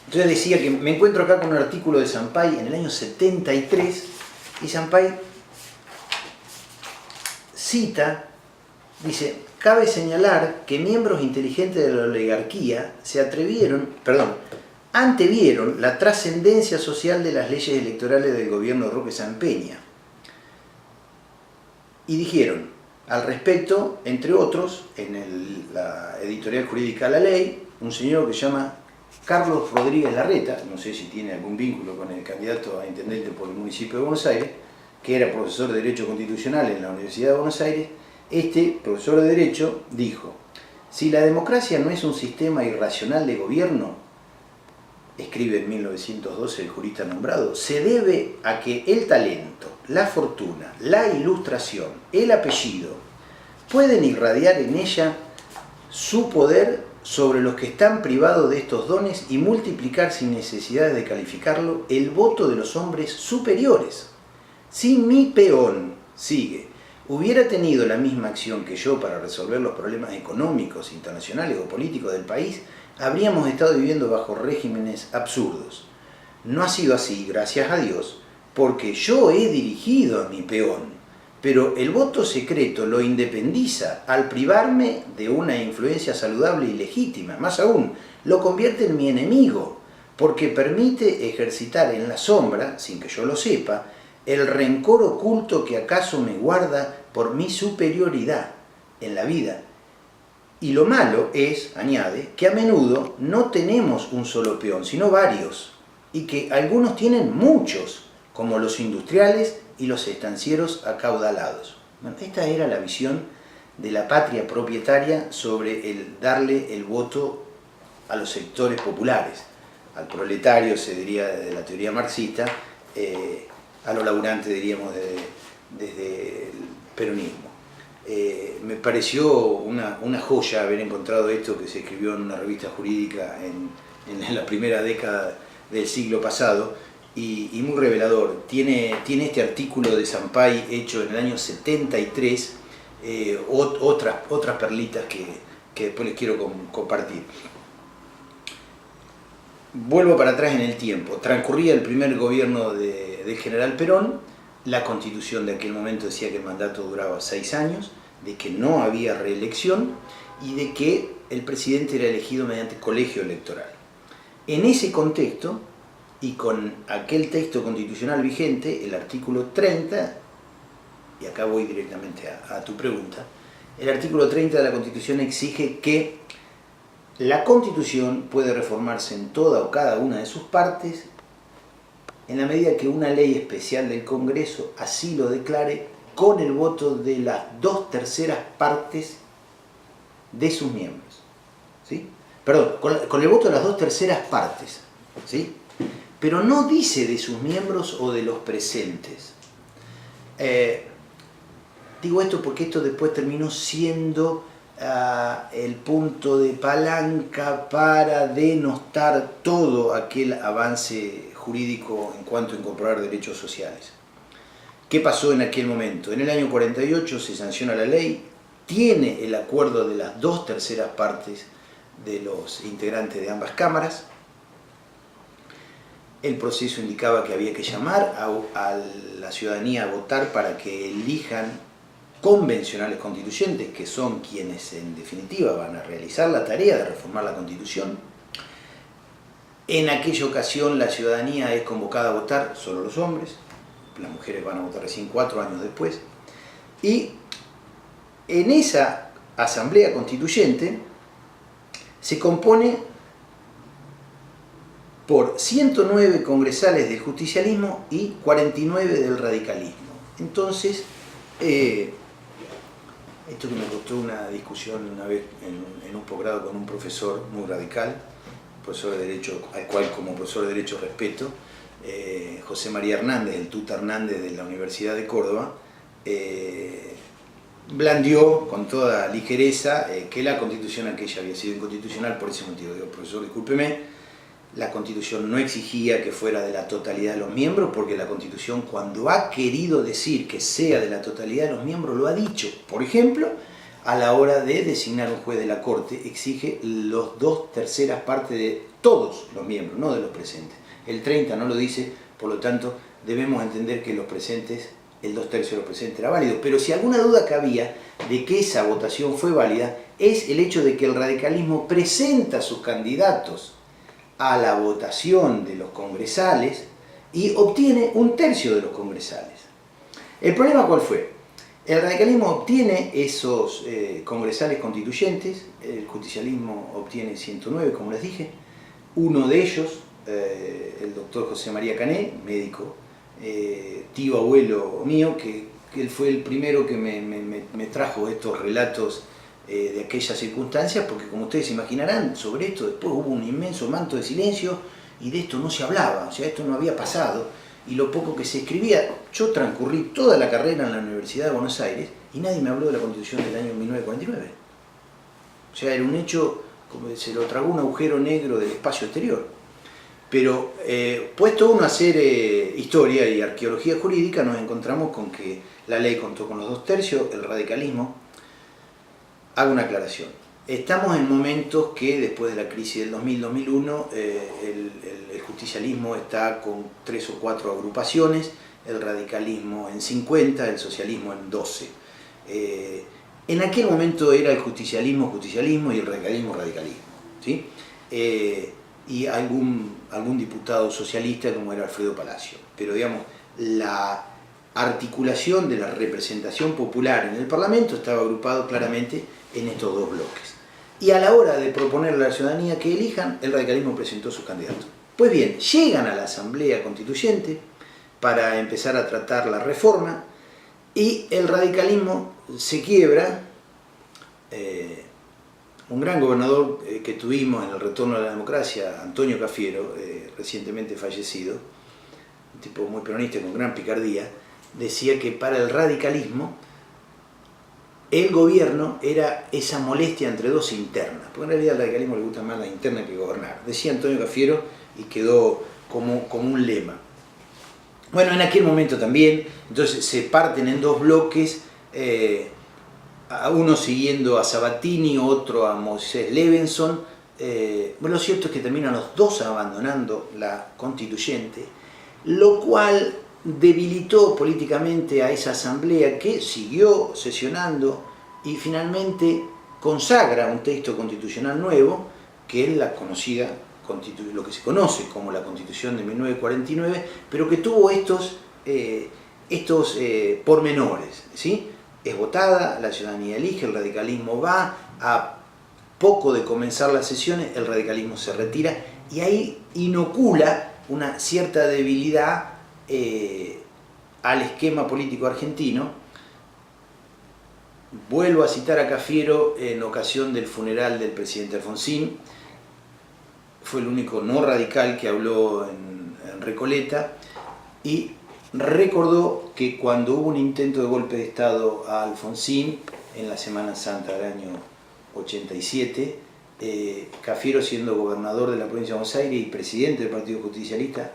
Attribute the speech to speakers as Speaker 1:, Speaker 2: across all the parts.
Speaker 1: Entonces decía que me encuentro acá con un artículo de Sampay en el año 73 y Sampay cita, dice, cabe señalar que miembros inteligentes de la oligarquía antevieron la trascendencia social de las leyes electorales del gobierno de Roque Sampeña y dijeron al respecto, entre otros, en la editorial jurídica La Ley, un señor que se llama Carlos Rodríguez Larreta, no sé si tiene algún vínculo con el candidato a intendente por el municipio de Buenos Aires, que era profesor de Derecho Constitucional en la Universidad de Buenos Aires. Este profesor de Derecho dijo, si la democracia no es un sistema irracional de gobierno, escribe en 1912 el jurista nombrado, se debe a que el talento, la fortuna, la ilustración, el apellido, pueden irradiar en ella su poder sobre los que están privados de estos dones y multiplicar sin necesidad de calificarlo el voto de los hombres superiores. Si mi peón, sigue, hubiera tenido la misma acción que yo para resolver los problemas económicos, internacionales o políticos del país, habríamos estado viviendo bajo regímenes absurdos. No ha sido así, gracias a Dios, porque yo he dirigido a mi peón, pero el voto secreto lo independiza al privarme de una influencia saludable y legítima. Más aún, lo convierte en mi enemigo, porque permite ejercitar en la sombra, sin que yo lo sepa, el rencor oculto que acaso me guarda por mi superioridad en la vida. Y lo malo es, añade, que a menudo no tenemos un solo peón, sino varios, y que algunos tienen muchos, como los industriales y los estancieros acaudalados. Bueno, esta era la visión de la patria propietaria sobre el darle el voto a los sectores populares, al proletario se diría desde la teoría marxista, a lo laburante diríamos desde el peronismo. Me pareció una joya haber encontrado esto que se escribió en una revista jurídica en la primera década del siglo pasado y muy revelador. Tiene este artículo de Sampay hecho en el año 73, otras perlitas que después les quiero compartir. Vuelvo para atrás en el tiempo. Transcurría el primer gobierno del general Perón. La Constitución de aquel momento decía que el mandato duraba 6 años, de que no había reelección y de que el presidente era elegido mediante colegio electoral. En ese contexto, y con aquel texto constitucional vigente, el artículo 30, y acá voy directamente a tu pregunta, el artículo 30 de la Constitución exige que la Constitución puede reformarse en toda o cada una de sus partes en la medida que una ley especial del Congreso así lo declare con el voto de las 2/3 partes de sus miembros. ¿Sí? Perdón, con el voto de las 2/3 partes. ¿Sí? Pero no dice de sus miembros o de los presentes. Digo esto porque esto después terminó siendo el punto de palanca para denostar todo aquel avance jurídico en cuanto a incorporar derechos sociales. ¿Qué pasó en aquel momento? En el año 48 se sanciona la ley, tiene el acuerdo de las 2/3 partes de los integrantes de ambas cámaras. El proceso indicaba que había que llamar a la ciudadanía a votar para que elijan convencionales constituyentes, que son quienes en definitiva van a realizar la tarea de reformar la Constitución. En aquella ocasión la ciudadanía es convocada a votar, solo los hombres, las mujeres van a votar recién 4 años después, y en esa asamblea constituyente se compone por 109 congresales del justicialismo y 49 del radicalismo. Entonces, esto que me costó una discusión una vez en un posgrado con un profesor muy radical, profesor de Derecho, al cual como profesor de Derecho respeto, José María Hernández, el Tuta Hernández de la Universidad de Córdoba, blandió con toda ligereza que la Constitución aquella había sido inconstitucional por ese motivo. Digo, profesor, discúlpeme, la Constitución no exigía que fuera de la totalidad de los miembros, porque la Constitución, cuando ha querido decir que sea de la totalidad de los miembros, lo ha dicho. Por ejemplo, a la hora de designar un juez de la Corte, exige los 2/3 partes de todos los miembros, no de los presentes. El 30 no lo dice, por lo tanto debemos entender que los presentes, el 2/3 de los presentes era válido. Pero si alguna duda cabía de que esa votación fue válida, es el hecho de que el radicalismo presenta sus candidatos a la votación de los congresales y obtiene 1/3 de los congresales. ¿El problema cuál fue? El radicalismo obtiene esos congresales constituyentes, el justicialismo obtiene 109, como les dije. Uno de ellos, el doctor José María Cané, médico, tío abuelo mío, que él fue el primero que me trajo estos relatos de aquellas circunstancias, porque como ustedes imaginarán, sobre esto después hubo un inmenso manto de silencio y de esto no se hablaba, o sea, esto no había pasado, y lo poco que se escribía, yo transcurrí toda la carrera en la Universidad de Buenos Aires y nadie me habló de la Constitución del año 1949. O sea, era un hecho, como se lo tragó un agujero negro del espacio exterior. Pero puesto uno a hacer historia y arqueología jurídica, nos encontramos con que la ley contó con los 2/3, el radicalismo. Hago una aclaración. Estamos en momentos que después de la crisis del 2000-2001 el justicialismo está con 3 o 4 agrupaciones, el radicalismo en 50, el socialismo en 12. En aquel momento era el justicialismo y el radicalismo, ¿sí? Y algún diputado socialista como era Alfredo Palacio. Pero digamos, la articulación de la representación popular en el Parlamento estaba agrupado claramente en estos dos bloques. Y a la hora de proponerle a la ciudadanía que elijan, el radicalismo presentó sus candidatos. Pues bien, llegan a la Asamblea Constituyente para empezar a tratar la reforma y el radicalismo se quiebra. Un gran gobernador que tuvimos en el retorno a la democracia, Antonio Cafiero, recientemente fallecido, un tipo muy peronista con gran picardía, decía que para el radicalismo el gobierno era esa molestia entre dos internas, porque en realidad al radicalismo le gusta más la interna que gobernar, decía Antonio Cafiero, y quedó como un lema. Bueno, en aquel momento también, entonces se parten en dos bloques, uno siguiendo a Sabatini, otro a Moisés Levenson. Bueno, lo cierto es que terminan los dos abandonando la constituyente, lo cual debilitó políticamente a esa asamblea que siguió sesionando y finalmente consagra un texto constitucional nuevo, que es la conocida, lo que se conoce como la Constitución de 1949, pero que tuvo estos pormenores, ¿sí? Es votada, la ciudadanía elige, el radicalismo va, a poco de comenzar las sesiones, el radicalismo se retira y ahí inocula una cierta debilidad al esquema político argentino. Vuelvo a citar a Cafiero en ocasión del funeral del presidente Alfonsín, fue el único no radical que habló en Recoleta, y recordó que cuando hubo un intento de golpe de Estado a Alfonsín en la Semana Santa del año 87, Cafiero, siendo gobernador de la provincia de Buenos Aires y presidente del Partido Justicialista,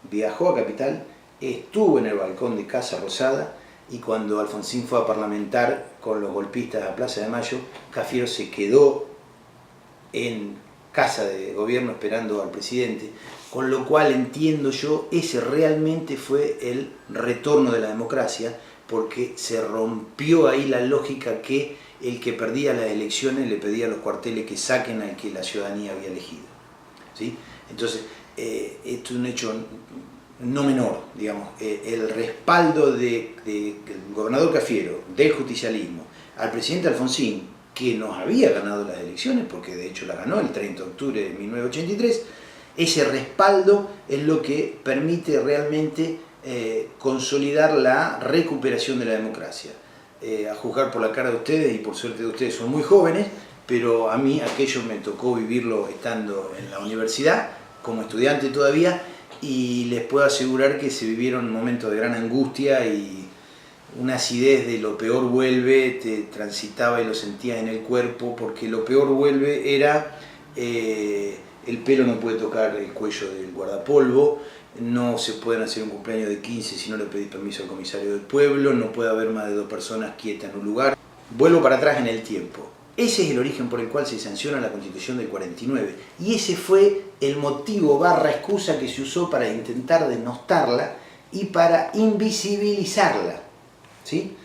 Speaker 1: viajó a Capital, estuvo en el balcón de Casa Rosada, y cuando Alfonsín fue a parlamentar con los golpistas a Plaza de Mayo, Cafiero se quedó en casa de gobierno esperando al presidente, con lo cual entiendo yo, ese realmente fue el retorno de la democracia, porque se rompió ahí la lógica que el que perdía las elecciones le pedía a los cuarteles que saquen al que la ciudadanía había elegido, ¿sí? Entonces, esto es un hecho no menor, digamos, el respaldo del gobernador Cafiero, del justicialismo, al presidente Alfonsín, que nos había ganado las elecciones, porque de hecho las ganó el 30 de octubre de 1983, ese respaldo es lo que permite realmente consolidar la recuperación de la democracia. A juzgar por la cara de ustedes, y por suerte de ustedes son muy jóvenes, pero a mí aquello me tocó vivirlo estando en la universidad, como estudiante todavía, y les puedo asegurar que se vivieron momentos de gran angustia y una acidez de lo peor vuelve, te transitaba y lo sentías en el cuerpo, porque lo peor vuelve era el pelo no puede tocar el cuello del guardapolvo, no se pueden hacer un cumpleaños de 15 si no le pedís permiso al comisario del pueblo, no puede haber más de 2 personas quietas en un lugar. vuelvo para atrás en el tiempo. Ese es el origen por el cual se sanciona la Constitución del 49. Y ese fue el motivo / excusa que se usó para intentar denostarla y para invisibilizarla. ¿Sí?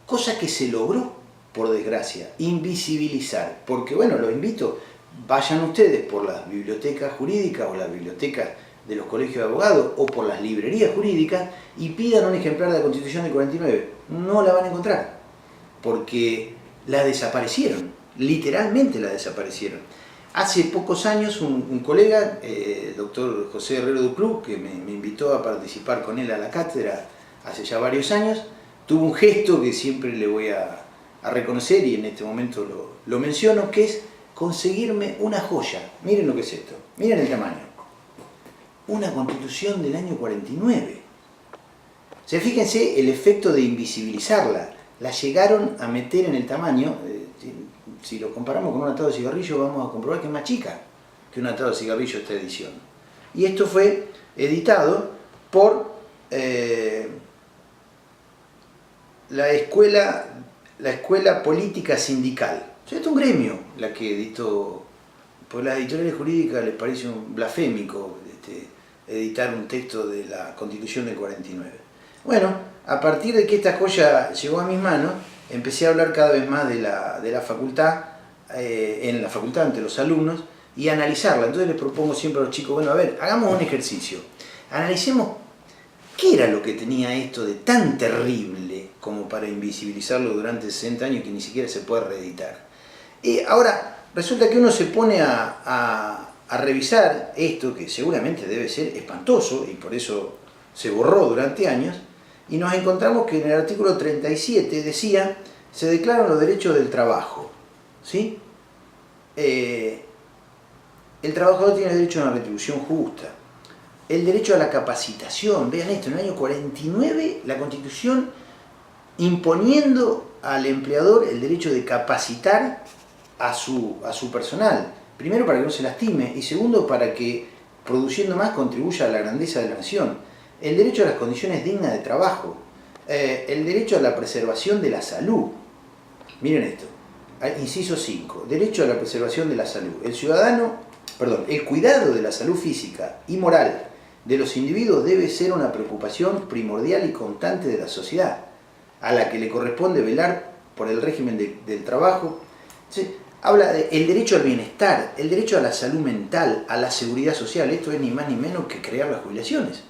Speaker 1: Cosa que se logró, por desgracia, invisibilizar. Porque, bueno, los invito, vayan ustedes por las bibliotecas jurídicas o las bibliotecas de los colegios de abogados o por las librerías jurídicas y pidan un ejemplar de la Constitución del 49. No la van a encontrar, porque la desaparecieron, literalmente la desaparecieron. Hace pocos años un colega, el doctor José Herrero Duclú, que me invitó a participar con él a la cátedra hace ya varios años, tuvo un gesto que siempre le voy a reconocer y en este momento lo menciono, que es conseguirme una joya. Miren lo que es esto, miren el tamaño. Una Constitución del año 49. O sea, fíjense el efecto de invisibilizarla. La llegaron a meter en el tamaño, si lo comparamos con un atado de cigarrillo, vamos a comprobar que es más chica que un atado de cigarrillo esta edición. Y esto fue editado por la Escuela Política Sindical. O sea, esto es un gremio la que editó, por las editoriales jurídicas les parece un blasfémico editar un texto de la Constitución del 49. Bueno, a partir de que esta joya llegó a mis manos, empecé a hablar cada vez más de la facultad, en la facultad ante los alumnos, y a analizarla. Entonces les propongo siempre a los chicos, bueno, a ver, hagamos un ejercicio. Analicemos qué era lo que tenía esto de tan terrible como para invisibilizarlo durante 60 años que ni siquiera se puede reeditar. Ahora, resulta que uno se pone a revisar esto, que seguramente debe ser espantoso, y por eso se borró durante años, y nos encontramos que en el artículo 37 decía, se declaran los derechos del trabajo. ¿Sí? El trabajador tiene derecho a una retribución justa, el derecho a la capacitación. Vean esto, en el año 49 la Constitución imponiendo al empleador el derecho de capacitar a su personal. Primero para que no se lastime y segundo para que produciendo más contribuya a la grandeza de la nación. El derecho a las condiciones dignas de trabajo, el derecho a la preservación de la salud. Miren esto, inciso 5, derecho a la preservación de la salud. El cuidado de la salud física y moral de los individuos debe ser una preocupación primordial y constante de la sociedad, a la que le corresponde velar por el régimen del trabajo. ¿Sí? Habla del derecho al bienestar, el derecho a la salud mental, a la seguridad social. Esto es ni más ni menos que crear las jubilaciones.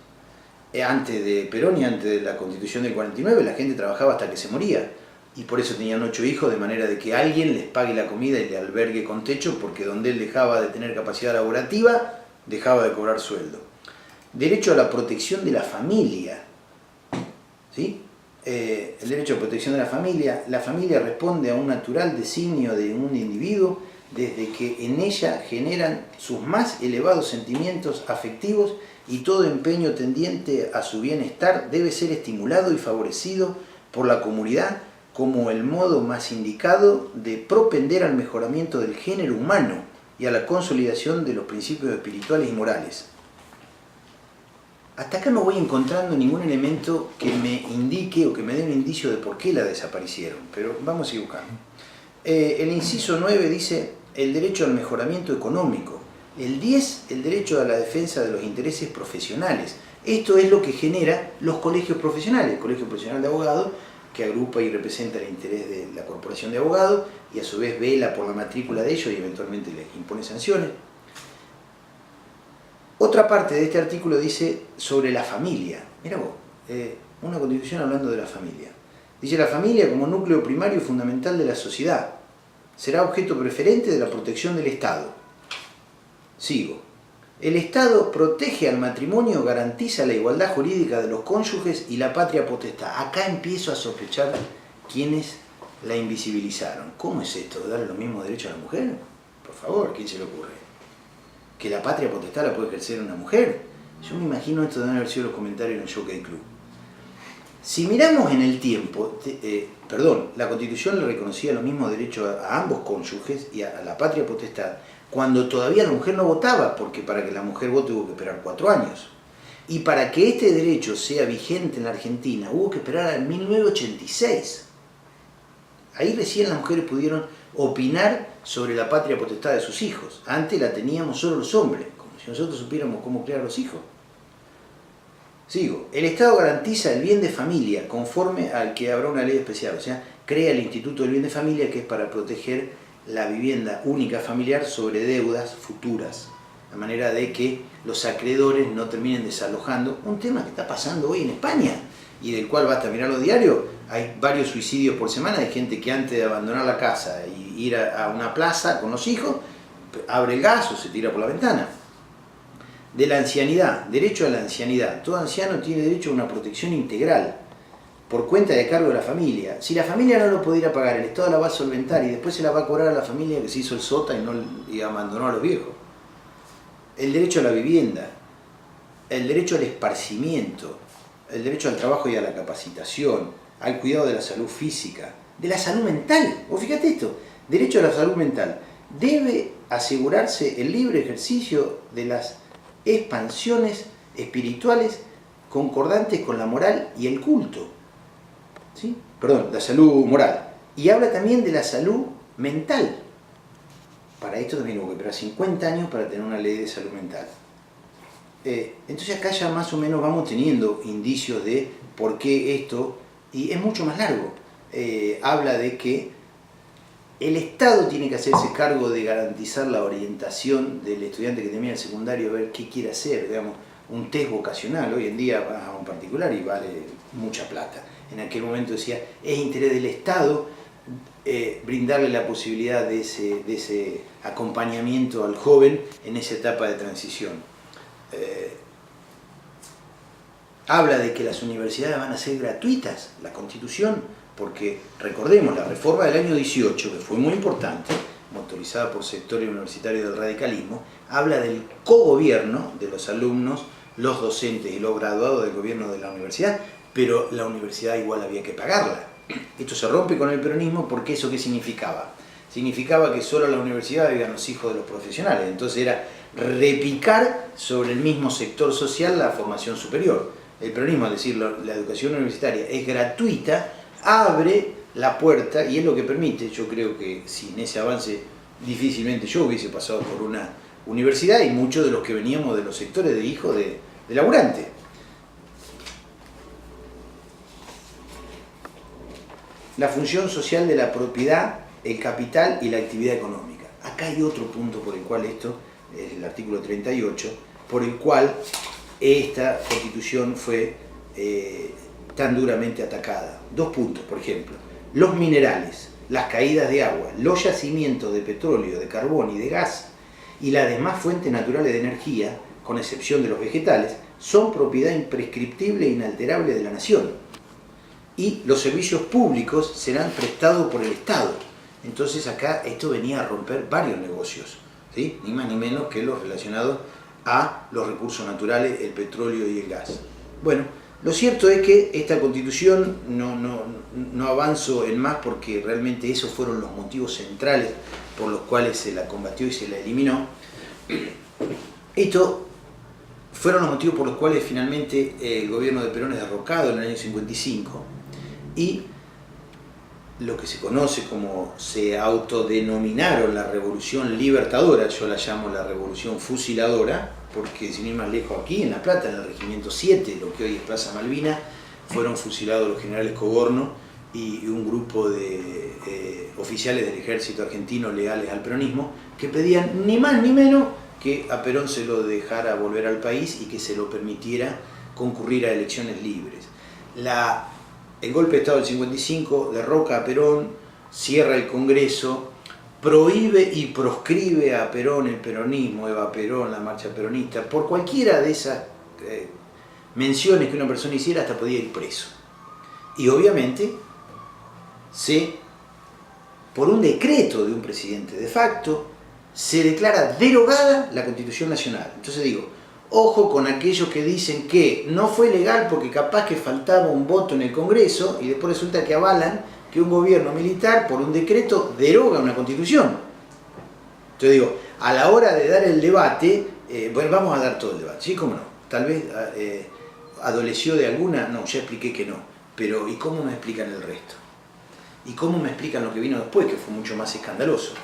Speaker 1: Antes de Perón y antes de la Constitución del 49 la gente trabajaba hasta que se moría. Y por eso tenían 8 hijos, de manera de que alguien les pague la comida y le albergue con techo, porque donde él dejaba de tener capacidad laborativa, dejaba de cobrar sueldo. Derecho a la protección de la familia. ¿Sí? El derecho a protección de la familia responde a un natural designio de un individuo desde que en ella generan sus más elevados sentimientos afectivos y todo empeño tendiente a su bienestar debe ser estimulado y favorecido por la comunidad como el modo más indicado de propender al mejoramiento del género humano y a la consolidación de los principios espirituales y morales. Hasta acá no voy encontrando ningún elemento que me indique o que me dé un indicio de por qué la desaparecieron, pero vamos a ir buscando. El inciso 9 dice el derecho al mejoramiento económico. El 10, el derecho a la defensa de los intereses profesionales. Esto es lo que genera los colegios profesionales. El Colegio Profesional de Abogados, que agrupa y representa el interés de la Corporación de Abogados y a su vez vela por la matrícula de ellos y eventualmente les impone sanciones. Otra parte de este artículo dice sobre la familia. Mirá vos, una constitución hablando de la familia. Dice la familia como núcleo primario y fundamental de la sociedad. Será objeto preferente de la protección del Estado. Sigo. El Estado protege al matrimonio, garantiza la igualdad jurídica de los cónyuges y la patria potestad. Acá empiezo a sospechar quiénes la invisibilizaron. ¿Cómo es esto de darle los mismos derechos a la mujer? Por favor, ¿quién se le ocurre? ¿Que la patria potestad la puede ejercer una mujer? Yo me imagino esto de haber sido los comentarios en el Jockey Club. Si miramos en el tiempo, la Constitución le reconocía los mismos derechos a ambos cónyuges y a la patria potestad, cuando todavía la mujer no votaba, porque para que la mujer vote hubo que esperar 4 años. Y para que este derecho sea vigente en la Argentina hubo que esperar al 1986. Ahí recién las mujeres pudieron opinar sobre la patria potestad de sus hijos. Antes la teníamos solo los hombres, como si nosotros supiéramos cómo criar a los hijos. Sigo. El Estado garantiza el bien de familia conforme al que habrá una ley especial. O sea, crea el Instituto del Bien de Familia, que es para proteger la vivienda única familiar sobre deudas futuras. De manera de que los acreedores no terminen desalojando. Un tema que está pasando hoy en España y del cual basta mirar los diarios. Hay varios suicidios por semana de gente que antes de abandonar la casa y ir a una plaza con los hijos, abre el gas o se tira por la ventana. De la ancianidad, derecho a la ancianidad. Todo anciano tiene derecho a una protección integral por cuenta de cargo de la familia. Si la familia no lo pudiera pagar, el Estado la va a solventar y después se la va a cobrar a la familia que se hizo el sota y abandonó a los viejos. El derecho a la vivienda, el derecho al esparcimiento, el derecho al trabajo y a la capacitación, al cuidado de la salud física, de la salud mental. O fíjate esto, derecho a la salud mental. Debe asegurarse el libre ejercicio de las expansiones espirituales concordantes con la moral y el culto. ¿Sí? Perdón, la salud moral. Y habla también de la salud mental. Para esto también hubo que esperar 50 años para tener una ley de salud mental. Entonces acá ya más o menos vamos teniendo indicios de por qué esto, y es mucho más largo. Habla de que el Estado tiene que hacerse cargo de garantizar la orientación del estudiante que termina el secundario, a ver qué quiere hacer, digamos, un test vocacional. Hoy en día va a un particular y vale mucha plata. En aquel momento decía, es interés del Estado brindarle la posibilidad de ese acompañamiento al joven en esa etapa de transición. Habla de que las universidades van a ser gratuitas, la Constitución, porque recordemos, la reforma del año 18, que fue muy importante, motorizada por sectores universitarios del radicalismo, habla del cogobierno de los alumnos, los docentes y los graduados del gobierno de la universidad, pero la universidad igual había que pagarla. Esto se rompe con el peronismo porque ¿eso qué significaba? Significaba que solo a la universidad iban los hijos de los profesionales, entonces era repicar sobre el mismo sector social la formación superior. El peronismo, al decir la educación universitaria es gratuita, abre la puerta y es lo que permite. Yo creo que sin ese avance difícilmente yo hubiese pasado por una universidad y muchos de los que veníamos de los sectores de hijos de laburantes. La función social de la propiedad, el capital y la actividad económica. Acá hay otro punto por el cual esto, es el artículo 38, por el cual esta Constitución fue tan duramente atacada. Dos puntos, por ejemplo. Los minerales, las caídas de agua, los yacimientos de petróleo, de carbón y de gas y las demás fuentes naturales de energía, con excepción de los vegetales, son propiedad imprescriptible e inalterable de la nación. Y los servicios públicos serán prestados por el Estado. Entonces acá esto venía a romper varios negocios, ¿sí? Ni más ni menos que los relacionados a los recursos naturales, el petróleo y el gas. Bueno, lo cierto es que esta Constitución, no avanzo en más porque realmente esos fueron los motivos centrales por los cuales se la combatió y se la eliminó. Estos fueron los motivos por los cuales finalmente el gobierno de Perón es derrocado en el año 55 y lo que se conoce como se autodenominaron la Revolución Libertadora, yo la llamo la Revolución Fusiladora, porque sin ir más lejos aquí en La Plata, en el Regimiento 7, lo que hoy es Plaza Malvinas, fueron fusilados los generales Coborno y un grupo de oficiales del ejército argentino leales al peronismo, que pedían ni más ni menos que a Perón se lo dejara volver al país y que se lo permitiera concurrir a elecciones libres. El golpe de Estado del 55 derroca a Perón, cierra el Congreso, prohíbe y proscribe a Perón el peronismo, Eva Perón, la marcha peronista, por cualquiera de esas menciones que una persona hiciera hasta podía ir preso. Y obviamente, por un decreto de un presidente de facto, se declara derogada la Constitución Nacional. Entonces digo, ojo con aquellos que dicen que no fue legal porque capaz que faltaba un voto en el Congreso y después resulta que avalan que un gobierno militar por un decreto deroga una Constitución. Entonces digo, a la hora de dar el debate, bueno, vamos a dar todo el debate, ¿sí? ¿Cómo no? Tal vez adoleció de alguna, no, ya expliqué que no, pero ¿y cómo me explican el resto? y cómo me explican lo que vino después, que fue mucho más escandaloso.